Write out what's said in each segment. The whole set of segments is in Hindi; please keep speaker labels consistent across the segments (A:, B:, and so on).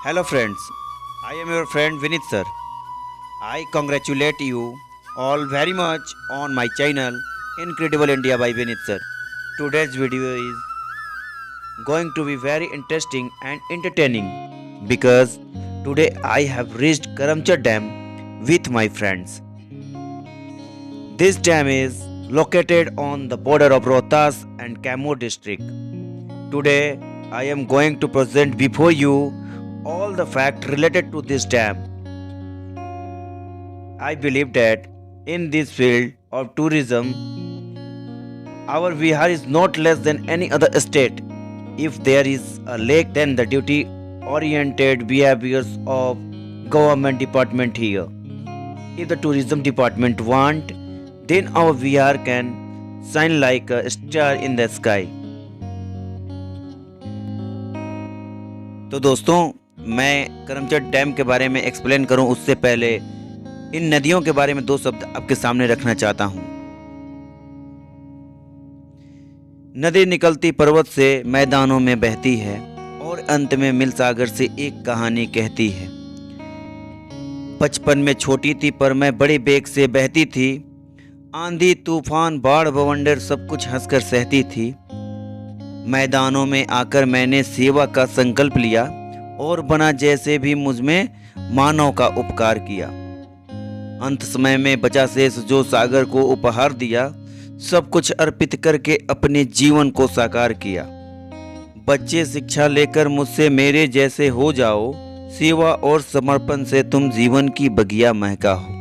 A: Hello friends, I am your friend Vinit sir. I congratulate you all very much on my channel Incredible India by Vinit sir. Today's video is going to be very interesting and entertaining because today I have reached Karamchad Dam with my friends. This dam is located on the border of Rohtas and Kaimur district. Today I am going to present before you all the facts related to this dam. I believe that in this field of tourism, our Bihar is not less than any other state. If there is a lake, then the duty-oriented behaviors of government department here. If the tourism department want, then our Bihar can shine like a star in the sky. तो दोस्तों, मैं करमचट डैम के बारे में एक्सप्लेन करूं उससे पहले इन नदियों के बारे में दो शब्द आपके सामने रखना चाहता हूं। नदी निकलती पर्वत से मैदानों में बहती है और अंत में मिल सागर से एक कहानी कहती है। बचपन में छोटी थी पर मैं बड़े बेग से बहती थी। आंधी तूफान बाढ़ बवंडर सब कुछ हंसकर सहती थी। मैदानों में आकर मैंने सेवा का संकल्प लिया और बना जैसे भी मुझमें मानव का उपकार किया। अंत समय में बचा शेष जो सागर को उपहार दिया, सब कुछ अर्पित करके अपने जीवन को साकार किया। बच्चे शिक्षा लेकर मुझसे मेरे जैसे हो जाओ, सेवा और समर्पण से तुम जीवन की बगिया महका हो।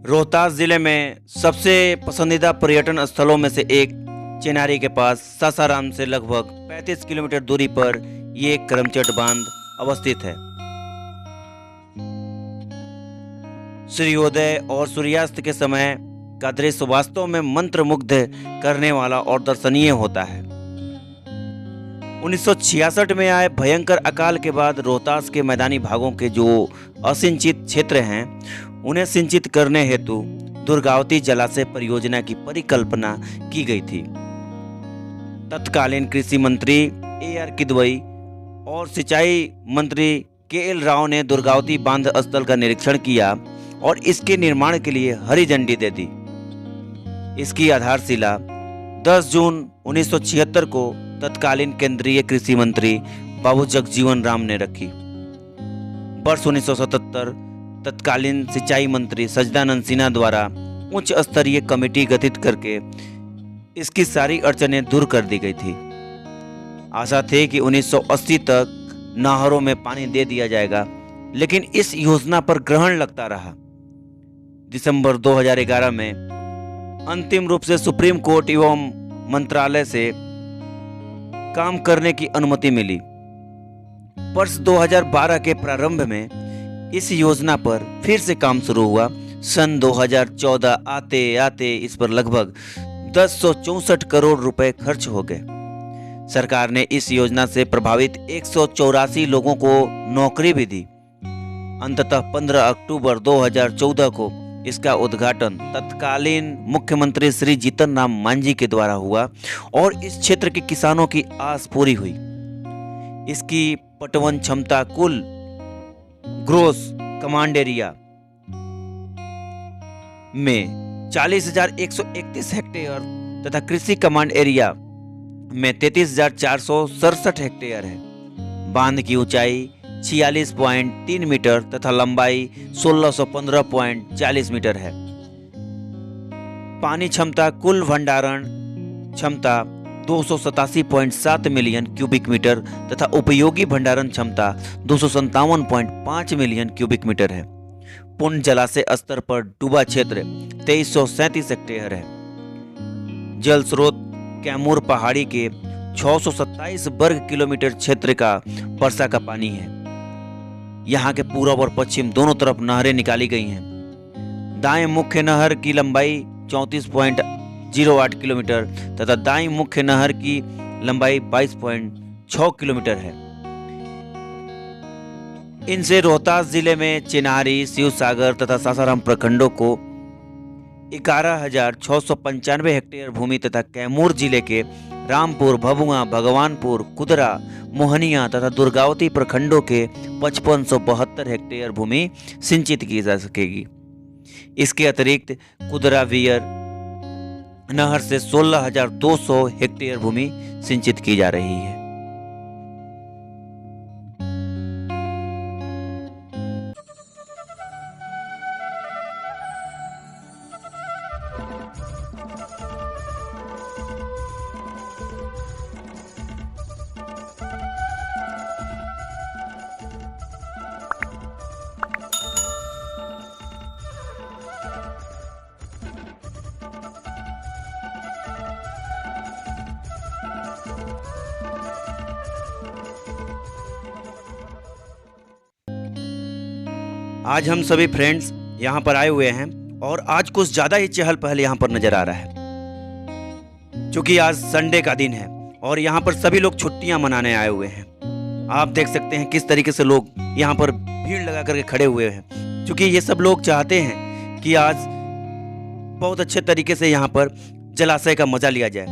A: रोहतास जिले में सबसे पसंदीदा पर्यटन स्थलों में से एक चेनारी के पास सासाराम से लगभग 35 किलोमीटर दूरी पर ये करमचट बांध अवस्थित है। सूर्योदय और सूर्यास्त के समय का दृश्य वास्तव में मंत्रमुग्ध करने वाला और दर्शनीय होता है। 1966 में आए भयंकर अकाल के बाद रोहतास के मैदानी भागों के जो असिंचित क्षेत्र हैं, उन्हें सिंचित करने हेतु दुर्गावती जलाशय परियोजना की परिकल्पना की गई थी। तत्कालीन कृषि मंत्री AR किदवई और सिंचाई मंत्री KL राव ने दुर्गावती बांध स्थल का निरीक्षण किया और इसके निर्माण के लिए हरी झंडी दे दी। इसकी आधारशिला 10 जून 1976 को तत्कालीन केंद्रीय कृषि मंत्री बाबू जगजीवन राम ने रखी। वर्ष 1977 तत्कालीन सिंचाई मंत्री सच्चिदानंद सिन्हा द्वारा उच्च स्तरीय कमेटी गठित करके इसकी सारी अड़चनें दूर कर दी गई थी। आशा थी कि 1980 तक नहरों में पानी दे दिया जाएगा, लेकिन इस योजना पर ग्रहण लगता रहा। दिसंबर 2011 में अंतिम रूप से सुप्रीम कोर्ट एवं मंत्रालय से काम करने की अनुमति मिली। वर्ष 2012 के प्रारंभ में इस योजना पर फिर से काम शुरू हुआ। सन 2014 आते आते इस पर लगभग 1064 करोड़ रुपए खर्च हो गए। सरकार ने इस योजना से प्रभावित 184 लोगों को नौकरी भी दी। अंततः 15 अक्टूबर 2014 को इसका उद्घाटन तत्कालीन मुख्यमंत्री श्री जीतन राम मांझी के द्वारा हुआ और इस क्षेत्र के किसानों की आस पूरी हुई। इसकी पटवन क्षमता कुल ग्रोस कमांड एरिया में 40,131 हेक्टेयर तथा कृषि कमांड एरिया में 33,467 हेक्टेयर है। बांध की ऊंचाई 46.3 मीटर तथा लंबाई 1615.40 मीटर है। पानी क्षमता कुल भंडारण क्षमता 287.7 मिलियन क्यूबिक मीटर तथा उपयोगी भंडारण क्षमता 257.5 मिलियन क्यूबिक मीटर है। पूर्ण जलाशय स्तर पर डूबा क्षेत्र 2337 हेक्टेयर है। जल स्रोत कैमूर पहाड़ी के 627 वर्ग किलोमीटर क्षेत्र का वर्षा का पानी है। यहाँ के पूर्व और पश्चिम दोनों तरफ नहरें निकाली गई हैं। दाएं मुख्य नहर की लंबाई 34.08 किलोमीटर तथा दाईं मुख्य नहर की लंबाई 22.6 किलोमीटर है। इनसे रोहतास जिले में चिनारी, शिवसागर तथा सासाराम प्रखंडों को 11,695 हेक्टेयर भूमि तथा कैमूर जिले के रामपुर, भभुआ, भगवानपुर, कुदरा, मोहनिया तथा दुर्गावती प्रखंडों के 5572 हेक्टेयर भूमि सिंचित की जा सकेगी। इसके अतिरिक्त कुदरा वियर नहर से 16,200 हेक्टेयर भूमि सिंचित की जा रही है। आज हम सभी फ्रेंड्स यहाँ पर आए हुए हैं और आज कुछ ज़्यादा ही चहल पहल यहाँ पर नज़र आ रहा है, क्योंकि आज संडे का दिन है और यहाँ पर सभी लोग छुट्टियाँ मनाने आए हुए हैं। आप देख सकते हैं किस तरीके से लोग यहाँ पर भीड़ लगा करके खड़े हुए हैं, क्योंकि ये सब लोग चाहते हैं कि आज बहुत अच्छे तरीके से यहाँ पर जलाशय का मज़ा लिया जाए।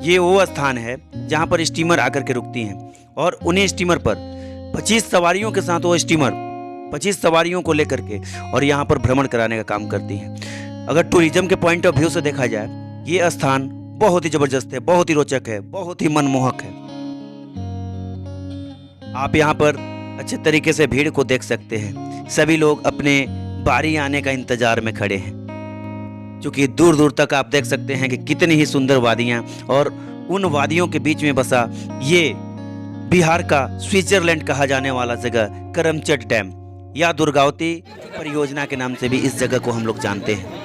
A: ये वो स्थान है जहाँ पर स्टीमर आकर के रुकती हैं और उन्हीं स्टीमर पर 25 सवारियों के साथ वो स्टीमर 25 सवारियों को लेकर के और यहाँ पर भ्रमण कराने का काम करती हैं। अगर टूरिज्म के पॉइंट ऑफ व्यू से देखा जाए, ये स्थान बहुत ही जबरदस्त है, बहुत ही रोचक है, बहुत ही मनमोहक है। आप यहाँ पर अच्छे तरीके से भीड़ को देख सकते हैं। सभी लोग अपने बारी आने का इंतजार में खड़े हैं, क्योंकि दूर दूर तक आप देख सकते हैं कि कितनी ही सुंदर वादियाँ, और उन वादियों के बीच में बसा ये बिहार का स्विट्जरलैंड कहा जाने वाला जगह करमचट डैम या दुर्गावती परियोजना के नाम से भी इस जगह को हम लोग जानते हैं।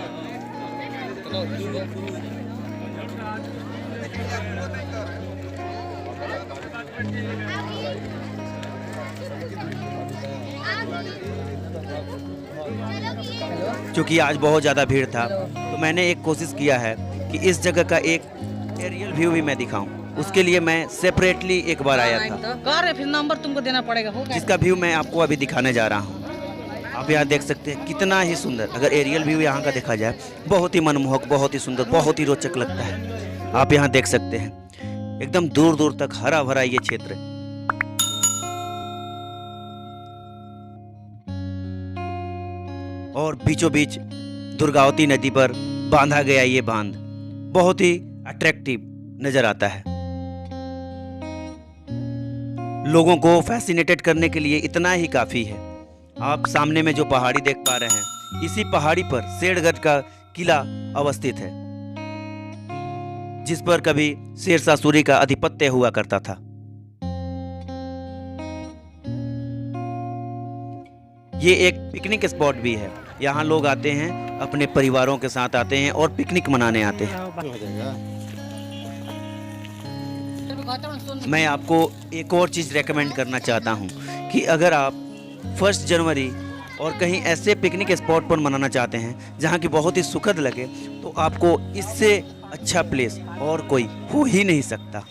A: क्योंकि आज बहुत ज़्यादा भीड़ था, तो मैंने एक कोशिश किया है कि इस जगह का एक एरियल व्यू भी मैं दिखाऊं। उसके लिए मैं सेपरेटली एक बार आया था,
B: फिर नंबर तुमको देना पड़ेगा,
A: जिसका व्यू मैं आपको अभी दिखाने जा रहा हूँ। आप यहाँ देख सकते हैं कितना ही सुंदर, अगर एरियल व्यू यहाँ का देखा जाए, बहुत ही मनमोहक, बहुत ही सुंदर, बहुत ही रोचक लगता है। आप यहाँ देख सकते हैं एकदम दूर दूर तक हरा भरा ये क्षेत्र, और बीचों बीच दुर्गावती नदी पर बांधा गया ये बांध बहुत ही अट्रैक्टिव नजर आता है। लोगों को फैसिनेटेड करने के लिए इतना ही काफी है। आप सामने में जो पहाड़ी देख पा रहे हैं, इसी पहाड़ी पर शेरगढ़ का किला अवस्थित है, जिस पर कभी शेरशाह सूरी का आधिपत्य हुआ करता था। ये एक पिकनिक स्पॉट भी है। यहाँ लोग आते हैं, अपने परिवारों के साथ आते हैं और पिकनिक मनाने आते हैं। मैं आपको एक और चीज़ रेकमेंड करना चाहता हूँ कि अगर आप 1 जनवरी और कहीं ऐसे पिकनिक स्पॉट पर मनाना चाहते हैं जहाँ की बहुत ही सुखद लगे, तो आपको इससे अच्छा प्लेस और कोई हो ही नहीं सकता।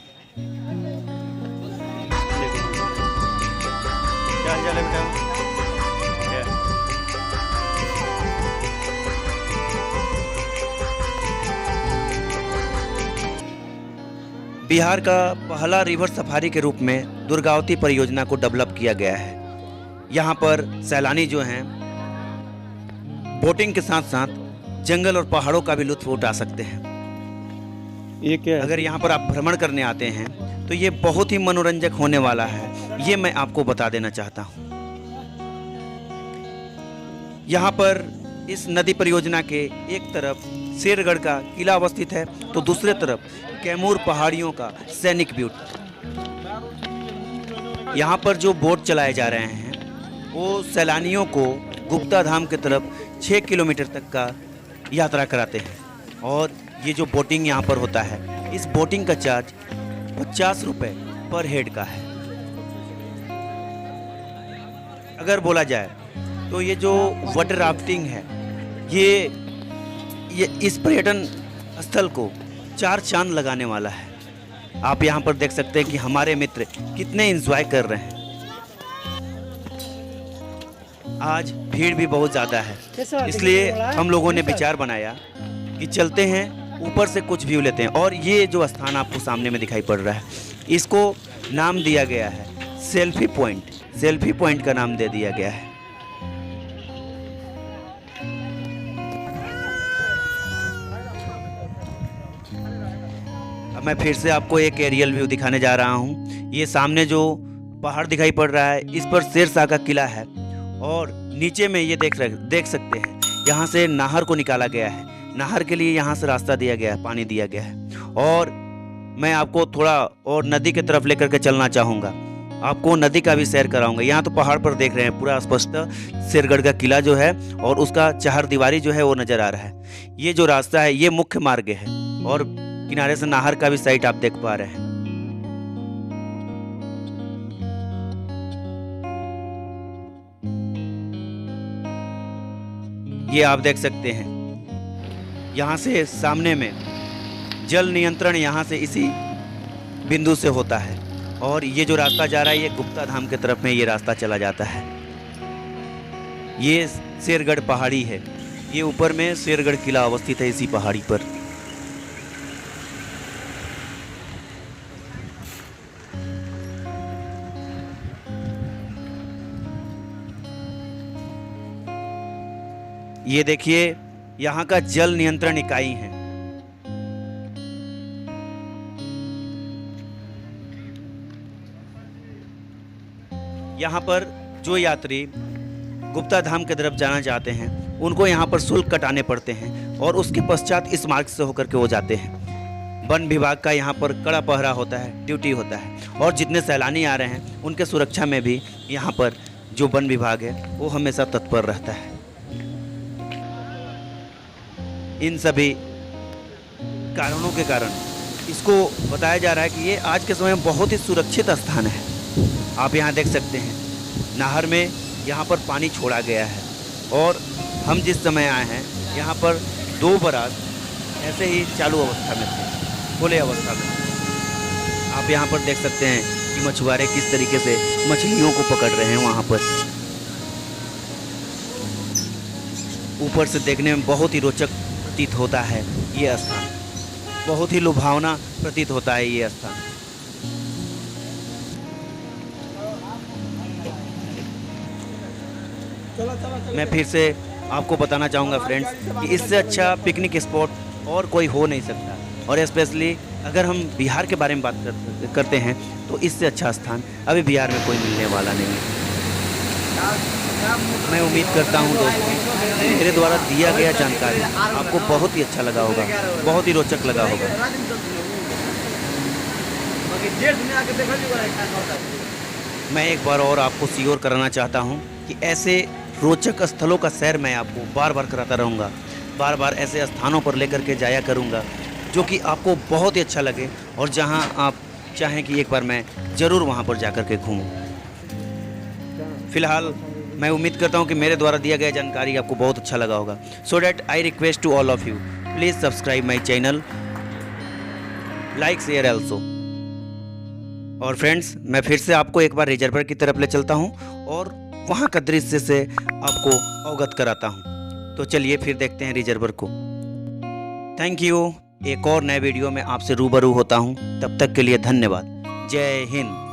A: बिहार का पहला रिवर सफारी के रूप में दुर्गावती परियोजना को डेवलप किया गया है। यहाँ पर सैलानी जो हैं बोटिंग के साथ साथ जंगल और पहाड़ों का भी लुत्फ उठा सकते हैं।
C: ये क्या है?
A: अगर यहाँ पर आप भ्रमण करने आते हैं तो ये बहुत ही मनोरंजक होने वाला है, ये मैं आपको बता देना चाहता हूँ। यहाँ पर इस नदी परियोजना के एक तरफ शेरगढ़ का किला अवस्थित है, तो दूसरे तरफ कैमूर पहाड़ियों का सैनिक ब्यूटी। यहाँ पर जो बोट चलाए जा रहे हैं वो सैलानियों को गुप्ता धाम की तरफ 6 किलोमीटर तक का यात्रा कराते हैं, और ये जो बोटिंग यहाँ पर होता है, इस बोटिंग का चार्ज 50 रुपये पर हेड का है। अगर बोला जाए तो ये जो वाटर राफ्टिंग है, ये इस पर्यटन स्थल को 4 चांद लगाने वाला है। आप यहाँ पर देख सकते हैं कि हमारे मित्र कितने एंजॉय कर रहे हैं। आज भीड़ भी बहुत ज़्यादा है, इसलिए हम लोगों ने विचार बनाया कि चलते हैं, ऊपर से कुछ व्यू लेते हैं। और ये जो स्थान आपको सामने में दिखाई पड़ रहा है, इसको नाम दिया गया है सेल्फी पॉइंट। सेल्फी पॉइंट का नाम दे दिया गया है। अब मैं फिर से आपको एक एरियल व्यू दिखाने जा रहा हूँ। ये सामने जो पहाड़ दिखाई पड़ रहा है, इस पर शेरशाह का किला है। और नीचे में ये देख सकते हैं, यहाँ से नाहर को निकाला गया है। नाहर के लिए यहाँ से रास्ता दिया गया है, पानी दिया गया है। और मैं आपको थोड़ा और नदी की तरफ लेकर के चलना चाहूँगा, आपको नदी का भी सैर कराऊंगा। यहाँ तो पहाड़ पर देख रहे हैं पूरा स्पष्ट शेरगढ़ का किला जो है और उसका चहार दीवारी जो है वो नज़र आ रहा है। ये जो रास्ता है ये मुख्य मार्ग है और किनारे से नाहर का भी साइट आप देख पा रहे हैं। ये आप देख सकते हैं, यहाँ से सामने में जल नियंत्रण यहाँ से इसी बिंदु से होता है। और ये जो रास्ता जा रहा है ये गुप्ता धाम के तरफ में ये रास्ता चला जाता है। ये शेरगढ़ पहाड़ी है, ये ऊपर में शेरगढ़ किला अवस्थित है इसी पहाड़ी पर। ये देखिए, यहाँ का जल नियंत्रण इकाई है। यहाँ पर जो यात्री गुप्ता धाम की तरफ जाना चाहते हैं उनको यहाँ पर शुल्क कटाने पड़ते हैं और उसके पश्चात इस मार्ग से होकर के वो जाते हैं। वन विभाग का यहाँ पर कड़ा पहरा होता है, ड्यूटी होता है। और जितने सैलानी आ रहे हैं उनके सुरक्षा में भी यहाँ पर जो वन विभाग है वो हमेशा तत्पर रहता है। इन सभी कारणों के कारण इसको बताया जा रहा है कि ये आज के समय में बहुत ही सुरक्षित स्थान है। आप यहाँ देख सकते हैं, नाहर में यहाँ पर पानी छोड़ा गया है और हम जिस समय आए हैं यहाँ पर 2 बरात ऐसे ही चालू अवस्था में थे, खुले अवस्था में। आप यहाँ पर देख सकते हैं कि मछुआरे किस तरीके से मछलियों को पकड़ रहे हैं। वहाँ पर ऊपर से देखने में बहुत ही रोचक प्रतीत होता है ये स्थान, बहुत ही लुभावना प्रतीत होता है ये स्थान। मैं फिर से आपको बताना चाहूँगा फ्रेंड्स कि इससे अच्छा पिकनिक स्पॉट और कोई हो नहीं सकता। और स्पेशली अगर हम बिहार के बारे में बात करते हैं तो इससे अच्छा स्थान अभी बिहार में कोई मिलने वाला नहीं है। मैं उम्मीद करता हूँ दोस्तों मेरे द्वारा दिया गया जानकारी आपको बहुत ही अच्छा लगा होगा, बहुत ही रोचक लगा होगा। मैं एक बार और आपको श्योर कराना चाहता हूँ कि ऐसे रोचक स्थलों का सैर मैं आपको बार बार कराता रहूँगा, बार बार ऐसे स्थानों पर लेकर के जाया करूँगा जो कि आपको बहुत ही अच्छा लगे और जहाँ आप चाहें कि एक बार मैं ज़रूर वहाँ पर जा कर के घूमूँ। फिलहाल मैं उम्मीद करता हूँ कि मेरे द्वारा दिया गया जानकारी आपको बहुत अच्छा लगा होगा। So that I request to all of you, please subscribe my channel, like share also. और फ्रेंड्स मैं फिर से आपको एक बार रिजर्वर की तरफ ले चलता हूँ और वहाँ का दृश्य से आपको अवगत कराता हूँ। तो चलिए फिर देखते हैं रिजर्वर को। Thank you. एक और नए वीडियो में आपसे रूबरू होता हूँ, तब तक के लिए धन्यवाद। जय हिंद।